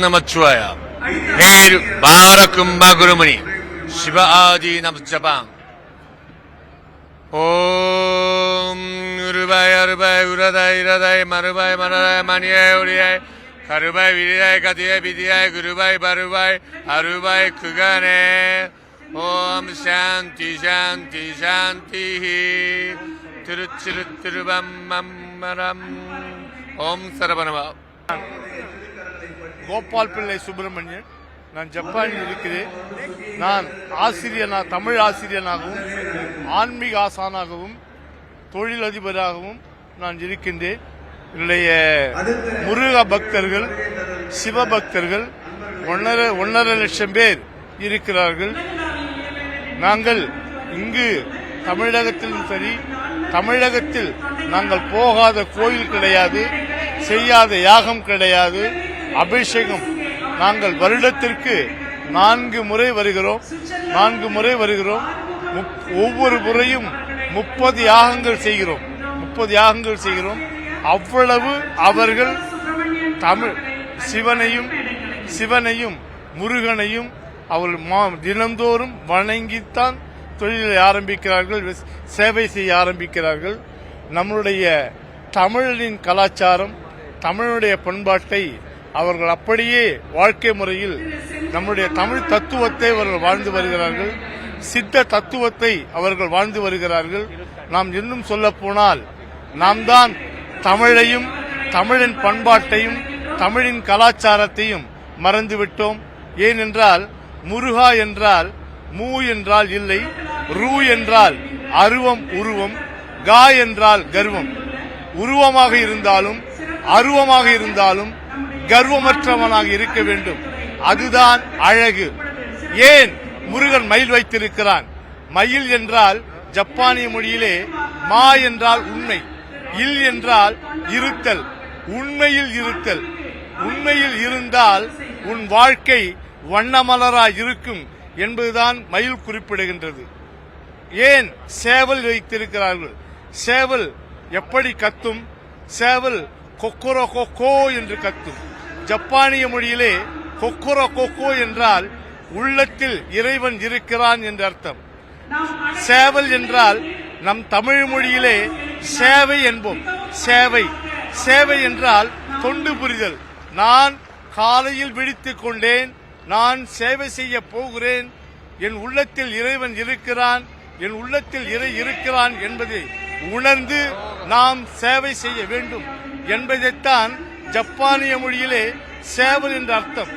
Namachwaya. Hail Barakumba Gurumani. Shiva Adi Nams Japan. Om Urubai Arubai Uradai Radai Marubai Marai Mania Uriai Karubai Vidai Katia Vidia Gurubai Barubai Arubai Kugane. Om Shanti Shanti Shanti Tiruchirubam Mamaram Om Sarabanama. Gopal பிள்ளை சுப்பிரமணியன். நான் ஜப்பானில் இருக்கிறேன். நான் தமிழ் ஆசிரியனாகவும் ஆன்மீக ஆசானாகவும் தொழிலதிபராகவும் நான் இருக்கின்றேன். என்னுடைய முருக பக்தர்கள், சிவபக்தர்கள் 1.5 லட்சம் பேர் இருக்கிறார்கள். நாங்கள் இங்கு தமிழகத்திலும் சரி, தமிழகத்தில் நாங்கள் போகாத கோயில் கிடையாது, செய்யாத யாகம் கிடையாது. அபிஷேகம் நாங்கள் வருடத்திற்கு 4 முறை வருகிறோம். ஒவ்வொரு முறையும் 30 யாகங்கள் செய்கிறோம். அவ்வளவு அவர்கள் தமிழ் சிவனையும் முருகனையும் அவர்கள் தினந்தோறும் வணங்கித்தான் தொழிலை ஆரம்பிக்கிறார்கள், சேவை செய்ய ஆரம்பிக்கிறார்கள். நம்மளுடைய தமிழின் கலாச்சாரம், தமிழுடைய பண்பாட்டை அவர்கள் அப்படியே வாழ்க்கை முறையில் நம்முடைய தமிழ் தத்துவத்தை அவர்கள் வாழ்ந்து வருகிறார்கள். சித்த தத்துவத்தை அவர்கள் வாழ்ந்து வருகிறார்கள். நாம் இன்னும் சொல்ல போனால் நாம் தான் தமிழையும், தமிழின் பண்பாட்டையும், தமிழின் கலாச்சாரத்தையும் மறந்துவிட்டோம். ஏனென்றால் முருகா என்றால் மூ என்றால் இல்லை, ரூ என்றால் அருவம் உருவம், கா என்றால் கர்வம். உருவமாக இருந்தாலும் அருவமாக இருந்தாலும் கர்வமற்றவனாக இருக்க வேண்டும். அதுதான் அழகு. ஏன் முருகன் மயில் வைத்திருக்கிறான்? மயில் என்றால் ஜப்பானிய மொழியிலே மா என்றால் உண்மை, இல் என்றால் இருத்தல், உண்மையில் இருத்தல். உண்மையில் இருந்தால் உன் வாழ்க்கை வண்ணமலராய் இருக்கும் என்பதுதான் மயில் குறிப்பிடுகின்றது. ஏன் சேவல் வைத்திருக்கிறார்கள்? சேவல் எப்படி கத்தும்? சேவல் கொக்கரோ கொக்கோ என்று கத்தும். ஜப்பானிய மொழியிலே கொக்கரோ கொக்கோ என்றால் உள்ளத்தில் இறைவன் இருக்கிறான் என்று அர்த்தம். சேவல் என்றால் நம் தமிழ் மொழியிலே சேவை என்போம். சேவை என்றால் தொண்டு புரிதல். நான் காலையில் விழித்துக் கொண்டேன், நான் சேவை செய்ய போகிறேன், என் உள்ளத்தில் இறைவன் இருக்கிறான், என் உள்ளத்தில் இறை இருக்கிறான் என்பதை உணர்ந்து நாம் சேவை செய்ய வேண்டும் என்பதைத்தான் ஜப்பானிய மொழியிலே சேவல் என்ற அர்த்தம்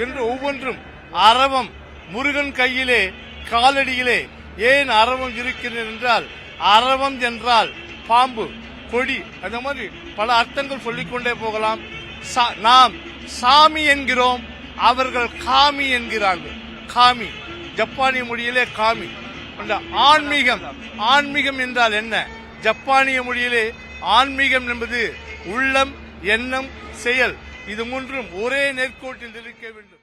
என்று. ஒவ்வொன்றும் அரவம், முருகன் கையிலே காலடியிலே ஏன் அரவம் இருக்கிறது என்றால், அரவம் என்றால் பாம்பு, கொடி, அந்த மாதிரி பல அர்த்தங்கள் சொல்லிக்கொண்டே போகலாம். நாம் சாமி என்கிறோம், அவர்கள் காமி என்கிறார்கள். காமி ஜப்பானிய மொழியிலே காமி. ஆன்மீகம் என்றால் என்ன? ஜப்பானிய மொழியிலே ஆன்மீகம் என்பது உள்ளம், எண்ணம், செயல். இது மூன்றும் ஒரே நேர்கோட்டில் இருக்க வேண்டும்.